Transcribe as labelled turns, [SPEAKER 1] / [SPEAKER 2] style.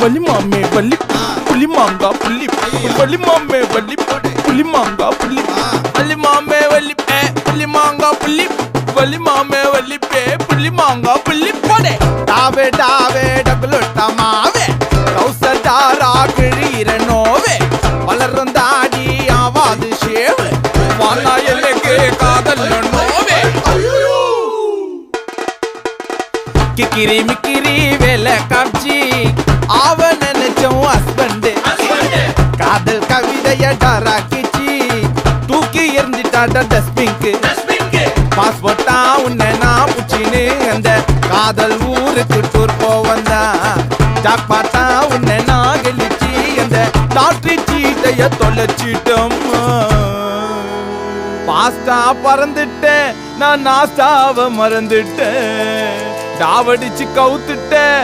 [SPEAKER 1] வலி மாமே வலி புலி மாங்கா புள்ளி வலி மாமே வலி புலி மாங்கா புள்ளி வலி மாமே வலி புலி மாங்கா புள்ளி வலி மாமே வலி புலி மாங்கா புள்ளி போடே டாவே டாவே டகுலுட்ட மாவே கௌசடாரா கிழீர நோவே வளரும் தாடி ஆவாது ஷேவு வானா எனக்கு காதல் நோவே கிக்கிரி மிக்கிரி வேலை காட்சி அவன் நினைச்சோம் ஹஸ்பண்ட் காதல் கவிதைய டராக்கிச்சி தூக்கி எறிஞ்சிட்டாட டஸ்பிங்க்கு பாஸ்போர்ட்டா உன்னை நான் புச்சின்னு அந்த காதல் ஊருக்கு டூர் போவந்தா ஜாக்பாட்டா உன்னை நான் கழிச்சி அந்த லாட்ரி சீட்டைய தொலைச்சிட்டோம் பாஸ்டா பறந்துட்டேன் நான் நாஸ்டாவை மறந்துட்டேன் டாவடிச்சு கவுத்துட்டேன்